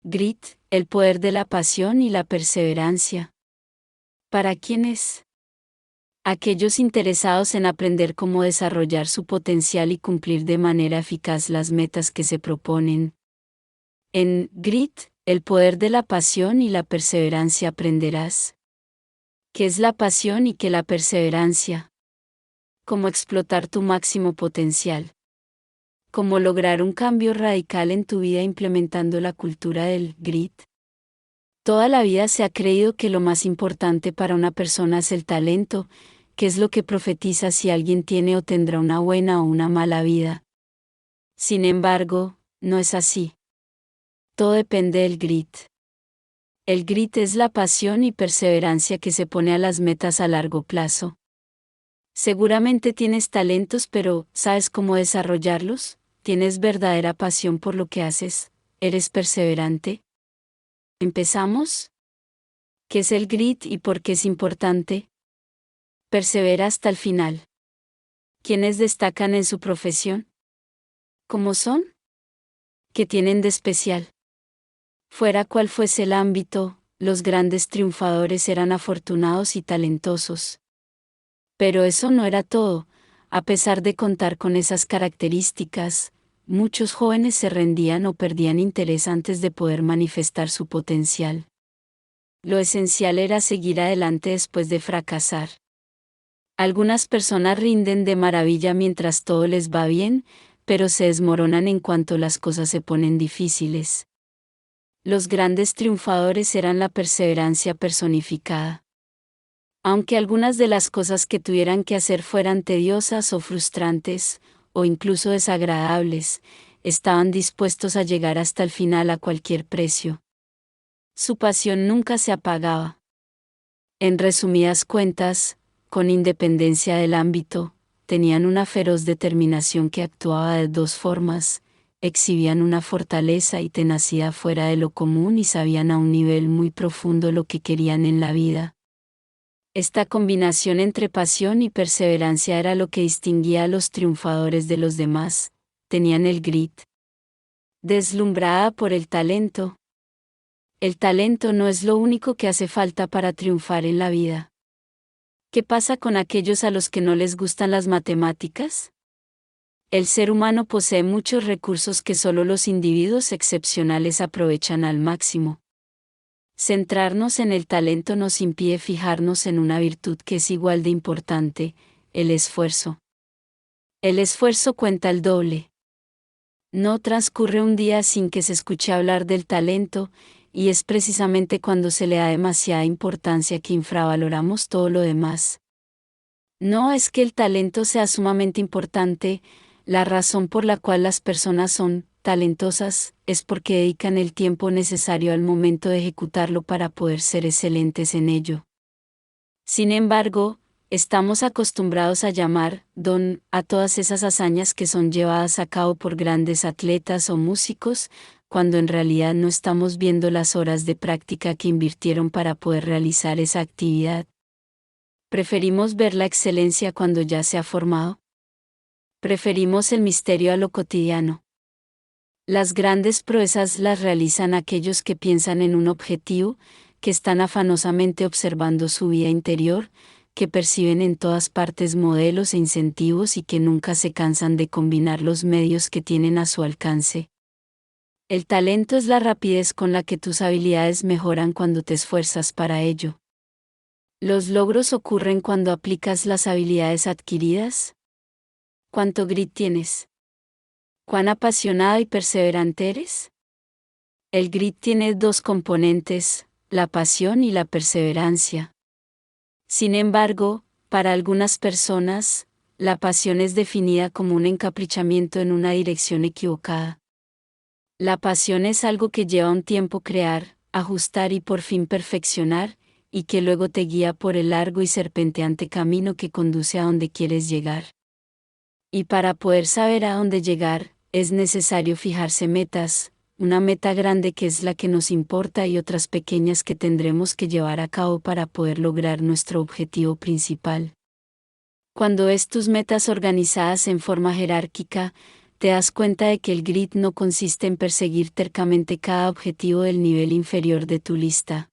Grit, el poder de la pasión y la perseverancia. ¿Para quiénes? Aquellos interesados en aprender cómo desarrollar su potencial y cumplir de manera eficaz las metas que se proponen. En Grit, el poder de la pasión y la perseverancia aprenderás. ¿Qué es la pasión y qué la perseverancia? Cómo explotar tu máximo potencial. Cómo lograr un cambio radical en tu vida implementando la cultura del Grit. Toda la vida se ha creído que lo más importante para una persona es el talento, que es lo que profetiza si alguien tiene o tendrá una buena o una mala vida. Sin embargo, no es así. Todo depende del Grit. El Grit es la pasión y perseverancia que se pone a las metas a largo plazo. Seguramente tienes talentos, pero ¿sabes cómo desarrollarlos? ¿Tienes verdadera pasión por lo que haces? ¿Eres perseverante? ¿Empezamos? ¿Qué es el Grit y por qué es importante? Persevera hasta el final. ¿Quiénes destacan en su profesión? ¿Cómo son? ¿Qué tienen de especial? Fuera cual fuese el ámbito, los grandes triunfadores eran afortunados y talentosos. Pero eso no era todo. A pesar de contar con esas características, muchos jóvenes se rendían o perdían interés antes de poder manifestar su potencial. Lo esencial era seguir adelante después de fracasar. Algunas personas rinden de maravilla mientras todo les va bien, pero se desmoronan en cuanto las cosas se ponen difíciles. Los grandes triunfadores eran la perseverancia personificada. Aunque algunas de las cosas que tuvieran que hacer fueran tediosas o frustrantes, o incluso desagradables, estaban dispuestos a llegar hasta el final a cualquier precio. Su pasión nunca se apagaba. En resumidas cuentas, con independencia del ámbito, tenían una feroz determinación que actuaba de dos formas: exhibían una fortaleza y tenacidad fuera de lo común y sabían a un nivel muy profundo lo que querían en la vida. Esta combinación entre pasión y perseverancia era lo que distinguía a los triunfadores de los demás. Tenían el Grit. Deslumbrada por el talento. El talento no es lo único que hace falta para triunfar en la vida. ¿Qué pasa con aquellos a los que no les gustan las matemáticas? El ser humano posee muchos recursos que solo los individuos excepcionales aprovechan al máximo. Centrarnos en el talento nos impide fijarnos en una virtud que es igual de importante: el esfuerzo. El esfuerzo cuenta el doble. No transcurre un día sin que se escuche hablar del talento, y es precisamente cuando se le da demasiada importancia que infravaloramos todo lo demás. No es que el talento sea sumamente importante, la razón por la cual las personas son talentosas es porque dedican el tiempo necesario al momento de ejecutarlo para poder ser excelentes en ello. Sin embargo, estamos acostumbrados a llamar don a todas esas hazañas que son llevadas a cabo por grandes atletas o músicos, cuando en realidad no estamos viendo las horas de práctica que invirtieron para poder realizar esa actividad. ¿Preferimos ver la excelencia cuando ya se ha formado? Preferimos el misterio a lo cotidiano. Las grandes proezas las realizan aquellos que piensan en un objetivo, que están afanosamente observando su vida interior, que perciben en todas partes modelos e incentivos y que nunca se cansan de combinar los medios que tienen a su alcance. El talento es la rapidez con la que tus habilidades mejoran cuando te esfuerzas para ello. Los logros ocurren cuando aplicas las habilidades adquiridas. ¿Cuánto grit tienes? ¿Cuán apasionado y perseverante eres? El grit tiene dos componentes: la pasión y la perseverancia. Sin embargo, para algunas personas, la pasión es definida como un encaprichamiento en una dirección equivocada. La pasión es algo que lleva un tiempo crear, ajustar y por fin perfeccionar, y que luego te guía por el largo y serpenteante camino que conduce a donde quieres llegar. Y para poder saber a dónde llegar, es necesario fijarse metas, una meta grande que es la que nos importa y otras pequeñas que tendremos que llevar a cabo para poder lograr nuestro objetivo principal. Cuando ves tus metas organizadas en forma jerárquica, te das cuenta de que el grit no consiste en perseguir tercamente cada objetivo del nivel inferior de tu lista.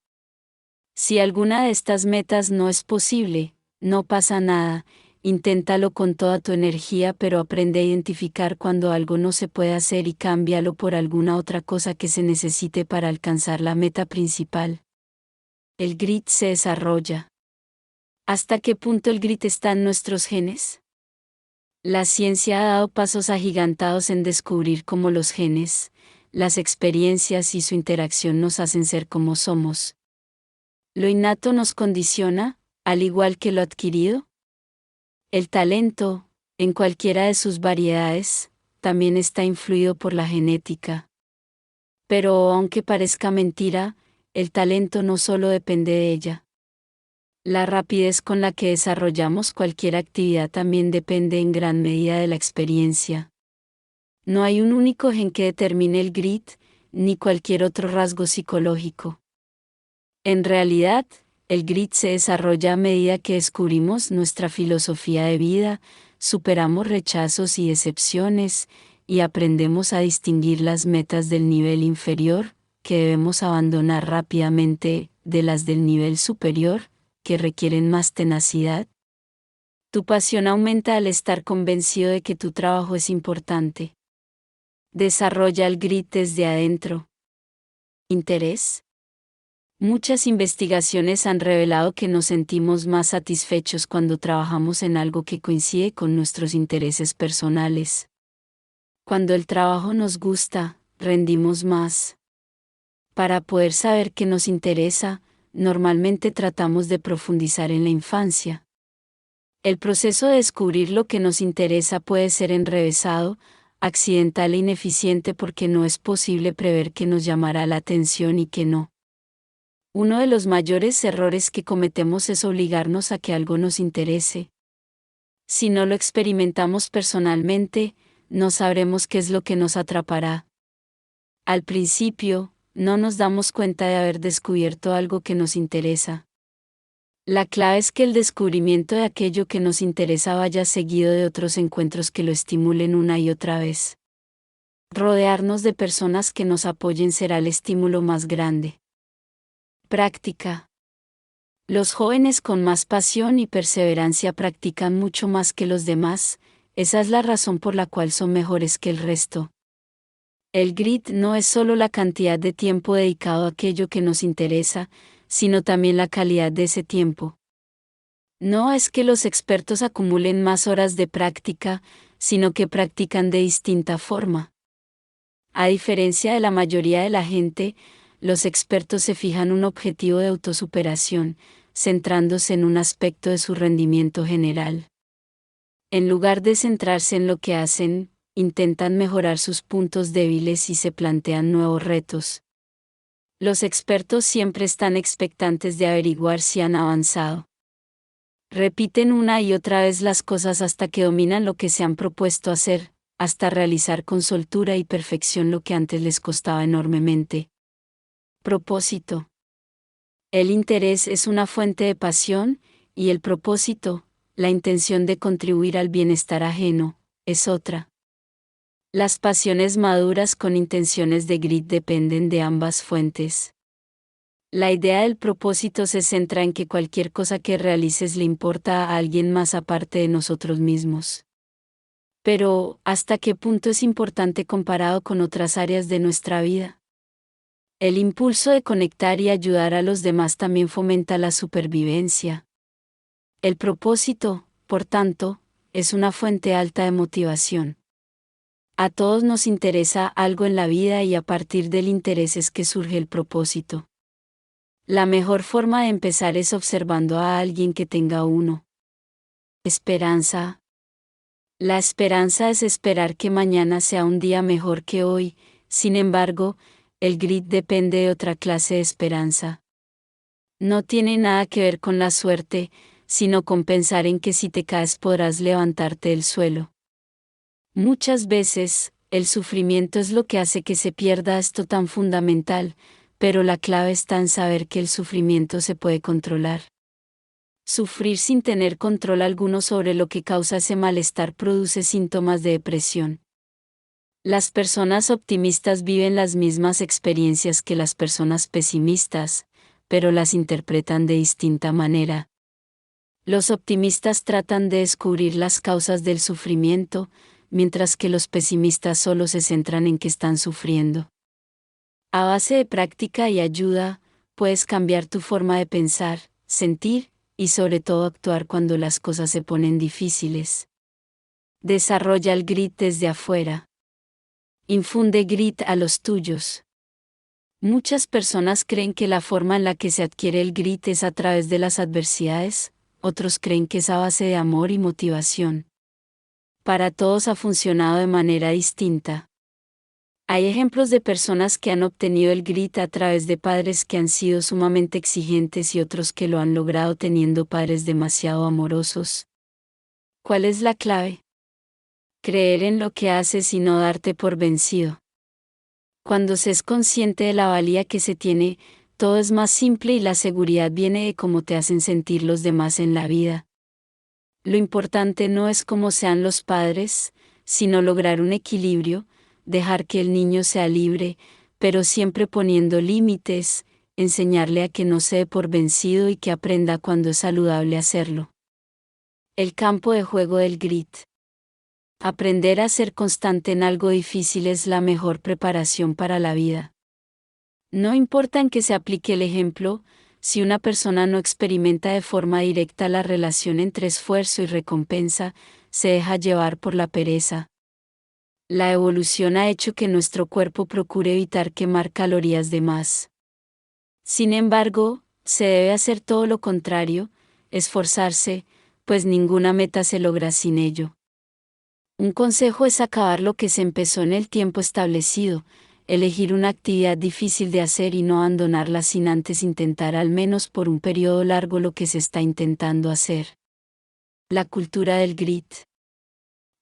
Si alguna de estas metas no es posible, no pasa nada, inténtalo con toda tu energía, pero aprende a identificar cuando algo no se puede hacer y cámbialo por alguna otra cosa que se necesite para alcanzar la meta principal. El grit se desarrolla. ¿Hasta qué punto el grit está en nuestros genes? La ciencia ha dado pasos agigantados en descubrir cómo los genes, las experiencias y su interacción nos hacen ser como somos. ¿Lo innato nos condiciona, al igual que lo adquirido? El talento, en cualquiera de sus variedades, también está influido por la genética. Pero aunque parezca mentira, el talento no solo depende de ella. La rapidez con la que desarrollamos cualquier actividad también depende en gran medida de la experiencia. No hay un único gen que determine el grit, ni cualquier otro rasgo psicológico. En realidad, el grit se desarrolla a medida que descubrimos nuestra filosofía de vida, superamos rechazos y decepciones, y aprendemos a distinguir las metas del nivel inferior, que debemos abandonar rápidamente, de las del nivel superior, que requieren más tenacidad. Tu pasión aumenta al estar convencido de que tu trabajo es importante. Desarrolla el grit desde adentro. ¿Interés? Muchas investigaciones han revelado que nos sentimos más satisfechos cuando trabajamos en algo que coincide con nuestros intereses personales. Cuando el trabajo nos gusta, rendimos más. Para poder saber qué nos interesa, normalmente tratamos de profundizar en la infancia. El proceso de descubrir lo que nos interesa puede ser enrevesado, accidental e ineficiente porque no es posible prever qué nos llamará la atención y qué no. Uno de los mayores errores que cometemos es obligarnos a que algo nos interese. Si no lo experimentamos personalmente, no sabremos qué es lo que nos atrapará. Al principio, no nos damos cuenta de haber descubierto algo que nos interesa. La clave es que el descubrimiento de aquello que nos interesa vaya seguido de otros encuentros que lo estimulen una y otra vez. Rodearnos de personas que nos apoyen será el estímulo más grande. Práctica. Los jóvenes con más pasión y perseverancia practican mucho más que los demás, esa es la razón por la cual son mejores que el resto. El grit no es solo la cantidad de tiempo dedicado a aquello que nos interesa, sino también la calidad de ese tiempo. No es que los expertos acumulen más horas de práctica, sino que practican de distinta forma. A diferencia de la mayoría de la gente, los expertos se fijan un objetivo de autosuperación, centrándose en un aspecto de su rendimiento general. En lugar de centrarse en lo que hacen, intentan mejorar sus puntos débiles y se plantean nuevos retos. Los expertos siempre están expectantes de averiguar si han avanzado. Repiten una y otra vez las cosas hasta que dominan lo que se han propuesto hacer, hasta realizar con soltura y perfección lo que antes les costaba enormemente. Propósito. El interés es una fuente de pasión, y el propósito, la intención de contribuir al bienestar ajeno, es otra. Las pasiones maduras con intenciones de grit dependen de ambas fuentes. La idea del propósito se centra en que cualquier cosa que realices le importa a alguien más aparte de nosotros mismos. Pero, ¿hasta qué punto es importante comparado con otras áreas de nuestra vida? El impulso de conectar y ayudar a los demás también fomenta la supervivencia. El propósito, por tanto, es una fuente alta de motivación. A todos nos interesa algo en la vida y a partir del interés es que surge el propósito. La mejor forma de empezar es observando a alguien que tenga uno. Esperanza. La esperanza es esperar que mañana sea un día mejor que hoy, sin embargo, el grit depende de otra clase de esperanza. No tiene nada que ver con la suerte, sino con pensar en que si te caes podrás levantarte del suelo. Muchas veces, el sufrimiento es lo que hace que se pierda esto tan fundamental, pero la clave está en saber que el sufrimiento se puede controlar. Sufrir sin tener control alguno sobre lo que causa ese malestar produce síntomas de depresión. Las personas optimistas viven las mismas experiencias que las personas pesimistas, pero las interpretan de distinta manera. Los optimistas tratan de descubrir las causas del sufrimiento, mientras que los pesimistas solo se centran en que están sufriendo. A base de práctica y ayuda, puedes cambiar tu forma de pensar, sentir, y sobre todo actuar cuando las cosas se ponen difíciles. Desarrolla el grit desde afuera. Infunde grit a los tuyos. Muchas personas creen que la forma en la que se adquiere el grit es a través de las adversidades, otros creen que es a base de amor y motivación. Para todos ha funcionado de manera distinta. Hay ejemplos de personas que han obtenido el grit a través de padres que han sido sumamente exigentes y otros que lo han logrado teniendo padres demasiado amorosos. ¿Cuál es la clave? Creer en lo que haces y no darte por vencido. Cuando se es consciente de la valía que se tiene, todo es más simple y la seguridad viene de cómo te hacen sentir los demás en la vida. Lo importante no es cómo sean los padres, sino lograr un equilibrio, dejar que el niño sea libre, pero siempre poniendo límites, enseñarle a que no se dé por vencido y que aprenda cuando es saludable hacerlo. El campo de juego del grit. Aprender a ser constante en algo difícil es la mejor preparación para la vida. No importa en qué se aplique el ejemplo, si una persona no experimenta de forma directa la relación entre esfuerzo y recompensa, se deja llevar por la pereza. La evolución ha hecho que nuestro cuerpo procure evitar quemar calorías de más. Sin embargo, se debe hacer todo lo contrario, esforzarse, pues ninguna meta se logra sin ello. Un consejo es acabar lo que se empezó en el tiempo establecido, elegir una actividad difícil de hacer y no abandonarla sin antes intentar al menos por un periodo largo lo que se está intentando hacer. La cultura del grit.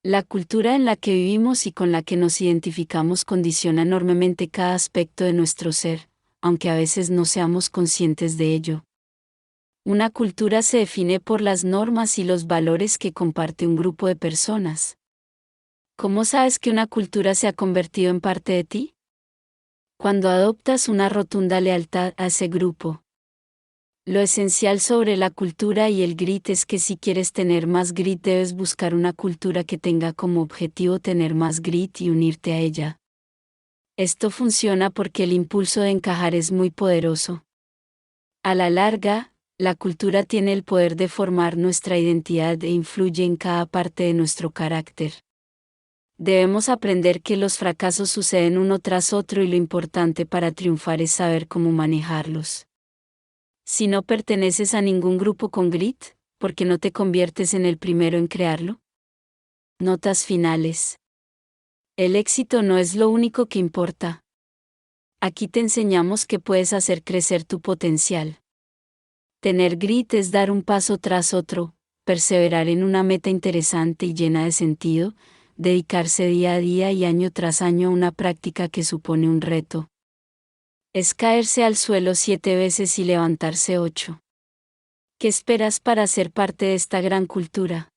La cultura en la que vivimos y con la que nos identificamos condiciona enormemente cada aspecto de nuestro ser, aunque a veces no seamos conscientes de ello. Una cultura se define por las normas y los valores que comparte un grupo de personas. ¿Cómo sabes que una cultura se ha convertido en parte de ti? Cuando adoptas una rotunda lealtad a ese grupo. Lo esencial sobre la cultura y el grit es que si quieres tener más grit debes buscar una cultura que tenga como objetivo tener más grit y unirte a ella. Esto funciona porque el impulso de encajar es muy poderoso. A la larga, la cultura tiene el poder de formar nuestra identidad e influye en cada parte de nuestro carácter. Debemos aprender que los fracasos suceden uno tras otro y lo importante para triunfar es saber cómo manejarlos. Si no perteneces a ningún grupo con grit, ¿por qué no te conviertes en el primero en crearlo? Notas finales. El éxito no es lo único que importa. Aquí te enseñamos que puedes hacer crecer tu potencial. Tener grit es dar un paso tras otro, perseverar en una meta interesante y llena de sentido, dedicarse día a día y año tras año a una práctica que supone un reto. Es caerse al suelo 7 veces y levantarse 8. ¿Qué esperas para ser parte de esta gran cultura?